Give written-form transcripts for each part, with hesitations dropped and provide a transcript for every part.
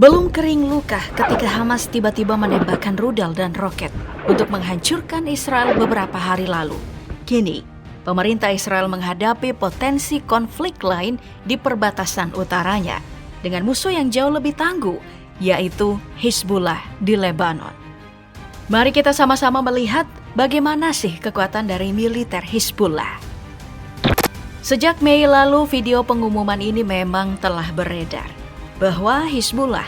Belum kering luka ketika Hamas tiba-tiba menembakkan rudal dan roket untuk menghancurkan Israel beberapa hari lalu. Kini, pemerintah Israel menghadapi potensi konflik lain di perbatasan utaranya dengan musuh yang jauh lebih tangguh, yaitu Hizbullah di Lebanon. Mari kita sama-sama melihat bagaimana sih kekuatan dari militer Hizbullah. Sejak Mei lalu, video pengumuman ini memang telah beredar bahwa Hizbullah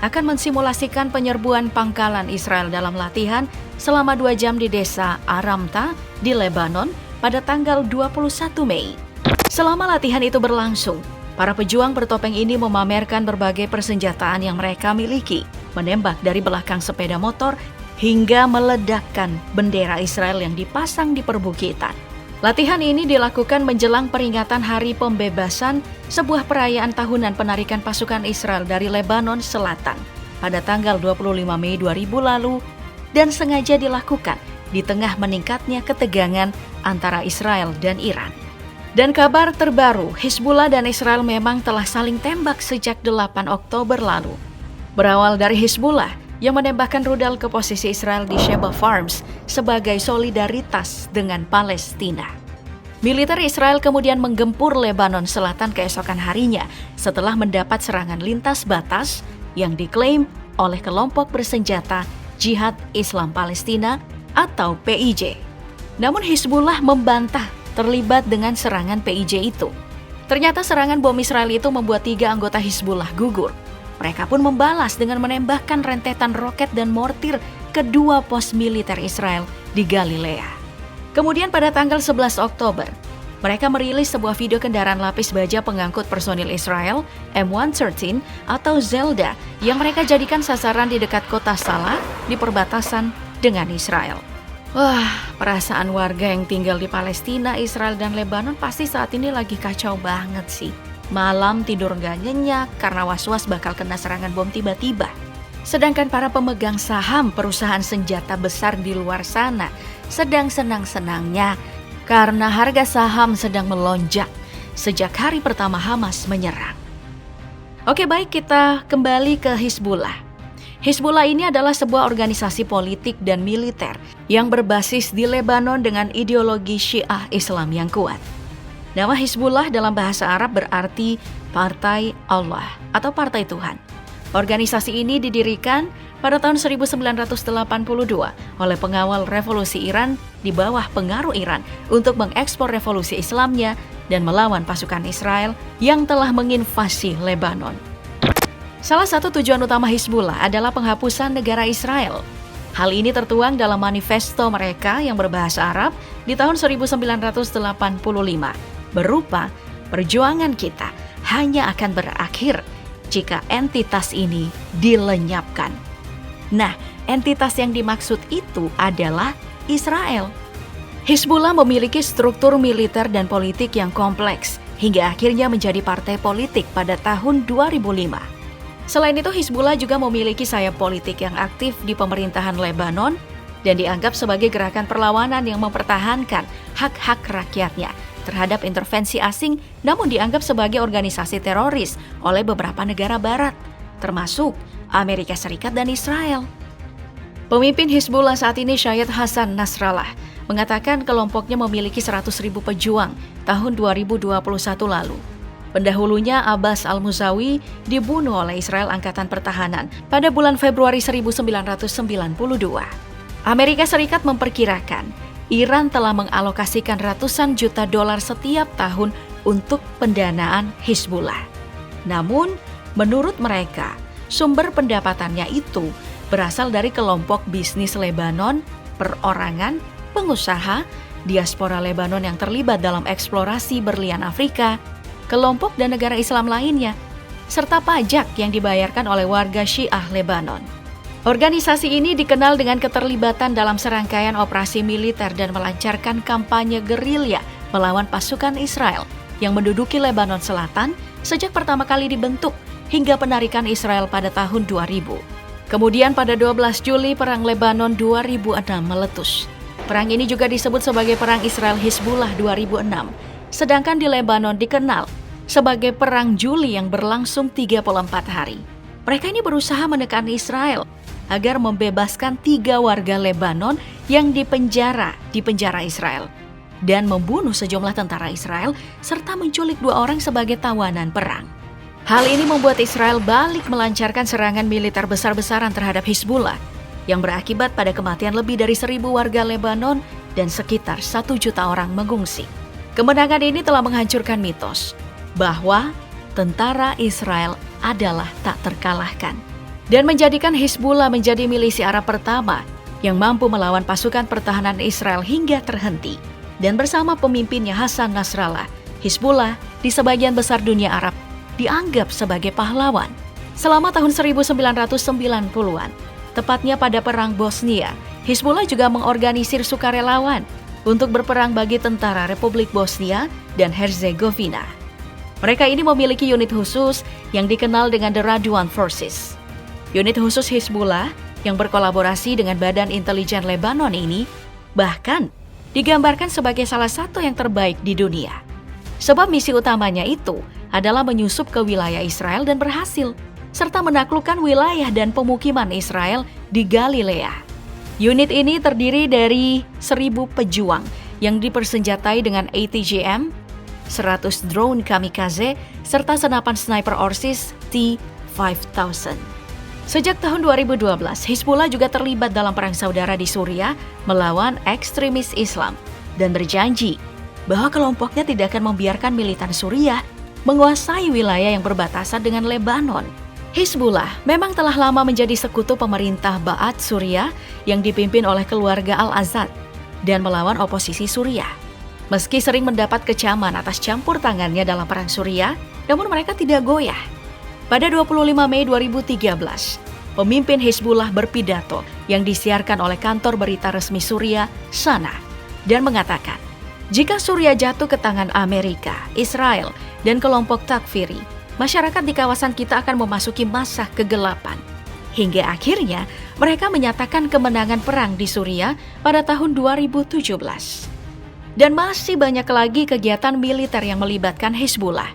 akan mensimulasikan penyerbuan pangkalan Israel dalam latihan selama 2 jam di desa Aramta di Lebanon pada tanggal 21 Mei. Selama latihan itu berlangsung, para pejuang bertopeng ini memamerkan berbagai persenjataan yang mereka miliki, menembak dari belakang sepeda motor hingga meledakkan bendera Israel yang dipasang di perbukitan. Latihan ini dilakukan menjelang peringatan Hari Pembebasan, sebuah perayaan tahunan penarikan pasukan Israel dari Lebanon Selatan pada tanggal 25 Mei 2000 lalu dan sengaja dilakukan di tengah meningkatnya ketegangan antara Israel dan Iran. Dan kabar terbaru, Hizbullah dan Israel memang telah saling tembak sejak 8 Oktober lalu. Berawal dari Hizbullah yang menembakkan rudal ke posisi Israel di Sheba Farms sebagai solidaritas dengan Palestina. Militer Israel kemudian menggempur Lebanon Selatan keesokan harinya setelah mendapat serangan lintas batas yang diklaim oleh kelompok bersenjata Jihad Islam Palestina atau PIJ. Namun Hizbullah membantah terlibat dengan serangan PIJ itu. Ternyata serangan bom Israel itu membuat 3 anggota Hizbullah gugur. Mereka pun membalas dengan menembakkan rentetan roket dan mortir ke 2 pos militer Israel di Galilea. Kemudian pada tanggal 11 Oktober, mereka merilis sebuah video kendaraan lapis baja pengangkut personil Israel M113 atau Zelda yang mereka jadikan sasaran di dekat kota Salah di perbatasan dengan Israel. Wah, perasaan warga yang tinggal di Palestina, Israel, dan Lebanon pasti saat ini lagi kacau banget sih. Malam tidur gak nyenyak karena was-was bakal kena serangan bom tiba-tiba. Sedangkan para pemegang saham perusahaan senjata besar di luar sana sedang senang-senangnya karena harga saham sedang melonjak sejak hari pertama Hamas menyerang. Oke, baik, kita kembali ke Hizbullah. Hizbullah ini adalah sebuah organisasi politik dan militer yang berbasis di Lebanon dengan ideologi Syiah Islam yang kuat. Nama Hizbullah dalam bahasa Arab berarti Partai Allah atau Partai Tuhan. Organisasi ini didirikan pada tahun 1982 oleh pengawal revolusi Iran di bawah pengaruh Iran untuk mengekspor revolusi Islamnya dan melawan pasukan Israel yang telah menginvasi Lebanon. Salah satu tujuan utama Hizbullah adalah penghapusan negara Israel. Hal ini tertuang dalam manifesto mereka yang berbahasa Arab di tahun 1985. Berupa perjuangan kita hanya akan berakhir jika entitas ini dilenyapkan. Nah, entitas yang dimaksud itu adalah Israel. Hizbullah memiliki struktur militer dan politik yang kompleks hingga akhirnya menjadi partai politik pada tahun 2005. Selain itu, Hizbullah juga memiliki sayap politik yang aktif di pemerintahan Lebanon dan dianggap sebagai gerakan perlawanan yang mempertahankan hak-hak rakyatnya terhadap intervensi asing, namun dianggap sebagai organisasi teroris oleh beberapa negara barat, termasuk Amerika Serikat dan Israel. Pemimpin Hizbullah saat ini, Syed Hasan Nasrallah, mengatakan kelompoknya memiliki 100.000 pejuang tahun 2021 lalu. Pendahulunya Abbas Al-Musawi dibunuh oleh Israel Angkatan Pertahanan pada bulan Februari 1992. Amerika Serikat memperkirakan Iran telah mengalokasikan ratusan juta dolar setiap tahun untuk pendanaan Hizbullah. Namun, menurut mereka, sumber pendapatannya itu berasal dari kelompok bisnis Lebanon, perorangan, pengusaha, diaspora Lebanon yang terlibat dalam eksplorasi berlian Afrika, kelompok dan negara Islam lainnya, serta pajak yang dibayarkan oleh warga Syiah Lebanon. Organisasi ini dikenal dengan keterlibatan dalam serangkaian operasi militer dan melancarkan kampanye gerilya melawan pasukan Israel yang menduduki Lebanon Selatan sejak pertama kali dibentuk hingga penarikan Israel pada tahun 2000. Kemudian pada 12 Juli Perang Lebanon 2006 meletus. Perang ini juga disebut sebagai Perang Israel Hizbullah 2006, sedangkan di Lebanon dikenal sebagai Perang Juli yang berlangsung 34 hari. Mereka ini berusaha menekan Israel agar membebaskan 3 warga Lebanon yang dipenjara Israel dan membunuh sejumlah tentara Israel serta menculik 2 orang sebagai tawanan perang. Hal ini membuat Israel balik melancarkan serangan militer besar-besaran terhadap Hizbullah yang berakibat pada kematian lebih dari 1.000 warga Lebanon dan sekitar 1 juta orang mengungsi. Kemenangan ini telah menghancurkan mitos bahwa tentara Israel adalah tak terkalahkan dan menjadikan Hizbullah menjadi milisi Arab pertama yang mampu melawan pasukan pertahanan Israel hingga terhenti. Dan bersama pemimpinnya Hasan Nasrallah, Hizbullah di sebagian besar dunia Arab dianggap sebagai pahlawan. Selama tahun 1990-an, tepatnya pada Perang Bosnia, Hizbullah juga mengorganisir sukarelawan untuk berperang bagi tentara Republik Bosnia dan Herzegovina. Mereka ini memiliki unit khusus yang dikenal dengan The Radwan Forces. Unit khusus Hizbullah yang berkolaborasi dengan Badan Intelijen Lebanon ini bahkan digambarkan sebagai salah satu yang terbaik di dunia. Sebab misi utamanya itu adalah menyusup ke wilayah Israel dan berhasil, serta menaklukkan wilayah dan pemukiman Israel di Galilea. Unit ini terdiri dari 1.000 pejuang yang dipersenjatai dengan ATGM, 100 drone kamikaze, serta senapan sniper Orsis T-5000. Sejak tahun 2012, Hizbullah juga terlibat dalam perang saudara di Suriah melawan ekstremis Islam dan berjanji bahwa kelompoknya tidak akan membiarkan militan Suriah menguasai wilayah yang berbatasan dengan Lebanon. Hizbullah memang telah lama menjadi sekutu pemerintah Ba'ath Suriah yang dipimpin oleh keluarga Al-Assad dan melawan oposisi Suriah. Meski sering mendapat kecaman atas campur tangannya dalam perang Suriah, namun mereka tidak goyah. Pada 25 Mei 2013, pemimpin Hizbullah berpidato yang disiarkan oleh kantor berita resmi Suriah, SANA, dan mengatakan, jika Suriah jatuh ke tangan Amerika, Israel, dan kelompok takfiri, masyarakat di kawasan kita akan memasuki masa kegelapan. Hingga akhirnya, mereka menyatakan kemenangan perang di Suriah pada tahun 2017. Dan masih banyak lagi kegiatan militer yang melibatkan Hizbullah.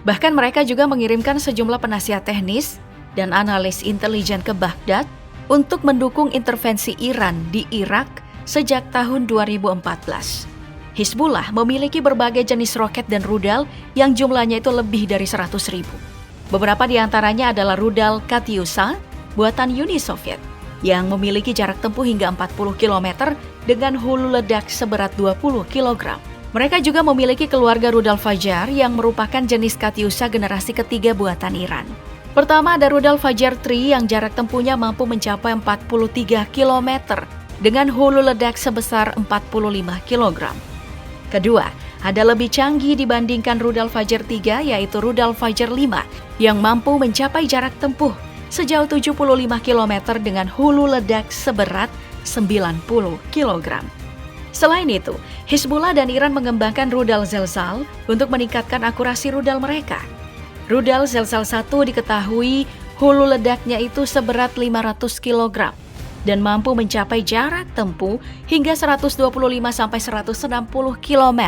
Bahkan mereka juga mengirimkan sejumlah penasihat teknis dan analis intelijen ke Baghdad untuk mendukung intervensi Iran di Irak sejak tahun 2014. Hizbullah memiliki berbagai jenis roket dan rudal yang jumlahnya itu lebih dari 100.000. Beberapa di antaranya adalah rudal Katyusha buatan Uni Soviet yang memiliki jarak tempuh hingga 40 km dengan hulu ledak seberat 20 kg. Mereka juga memiliki keluarga rudal Fajar yang merupakan jenis Katyusha generasi ketiga buatan Iran. Pertama ada rudal Fajar 3 yang jarak tempuhnya mampu mencapai 43 km dengan hulu ledak sebesar 45 kg. Kedua, ada lebih canggih dibandingkan rudal Fajar 3 yaitu rudal Fajar 5 yang mampu mencapai jarak tempuh sejauh 75 km dengan hulu ledak seberat 90 kg. Selain itu, Hizbullah dan Iran mengembangkan rudal Zelzal untuk meningkatkan akurasi rudal mereka. Rudal Zelzal 1 diketahui hulu ledaknya itu seberat 500 kg dan mampu mencapai jarak tempuh hingga 125-160 km.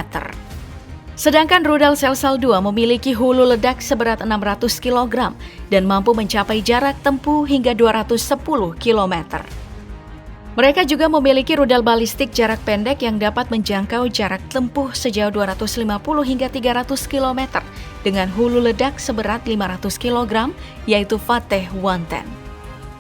Sedangkan rudal Zelzal 2 memiliki hulu ledak seberat 600 kg dan mampu mencapai jarak tempuh hingga 210 km. Mereka juga memiliki rudal balistik jarak pendek yang dapat menjangkau jarak tempuh sejauh 250 hingga 300 km dengan hulu ledak seberat 500 kg yaitu Fateh 110.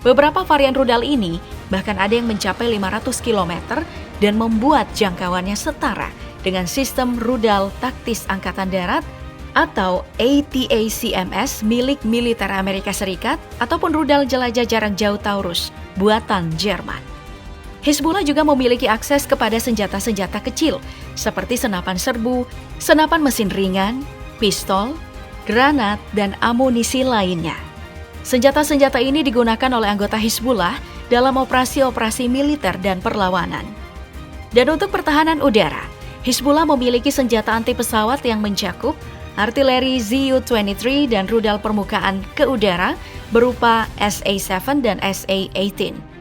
Beberapa varian rudal ini bahkan ada yang mencapai 500 km dan membuat jangkauannya setara dengan sistem rudal taktis Angkatan Darat atau ATACMS milik militer Amerika Serikat ataupun rudal jelajah jarak jauh Taurus buatan Jerman. Hizbullah juga memiliki akses kepada senjata-senjata kecil seperti senapan serbu, senapan mesin ringan, pistol, granat, dan amunisi lainnya. Senjata-senjata ini digunakan oleh anggota Hizbullah dalam operasi-operasi militer dan perlawanan. Dan untuk pertahanan udara, Hizbullah memiliki senjata anti pesawat yang mencakup artileri Zu-23 dan rudal permukaan ke udara berupa SA-7 dan SA-18.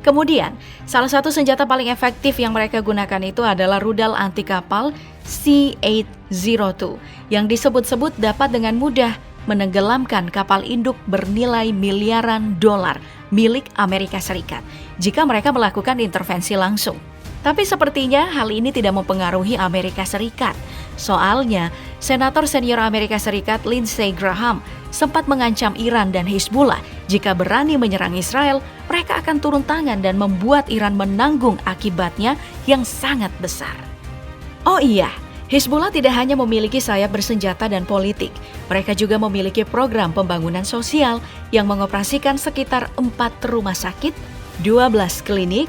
Kemudian, salah satu senjata paling efektif yang mereka gunakan itu adalah rudal anti kapal C-802 yang disebut-sebut dapat dengan mudah menenggelamkan kapal induk bernilai miliaran dolar milik Amerika Serikat jika mereka melakukan intervensi langsung. Tapi sepertinya hal ini tidak mempengaruhi Amerika Serikat. Soalnya, Senator senior Amerika Serikat Lindsey Graham sempat mengancam Iran dan Hizbullah jika berani menyerang Israel, mereka akan turun tangan dan membuat Iran menanggung akibatnya yang sangat besar. Oh iya, Hizbullah tidak hanya memiliki sayap bersenjata dan politik, mereka juga memiliki program pembangunan sosial yang mengoperasikan sekitar 4 rumah sakit, 12 klinik,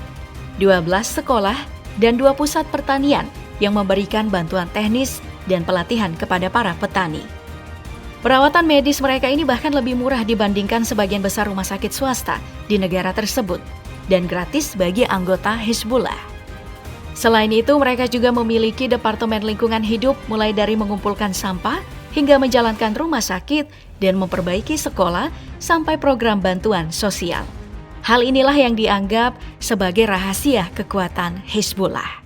12 sekolah, dan 2 pusat pertanian yang memberikan bantuan teknis dan pelatihan kepada para petani. Perawatan medis mereka ini bahkan lebih murah dibandingkan sebagian besar rumah sakit swasta di negara tersebut dan gratis bagi anggota Hizbullah. Selain itu, mereka juga memiliki departemen lingkungan hidup mulai dari mengumpulkan sampah hingga menjalankan rumah sakit dan memperbaiki sekolah sampai program bantuan sosial. Hal inilah yang dianggap sebagai rahasia kekuatan Hizbullah.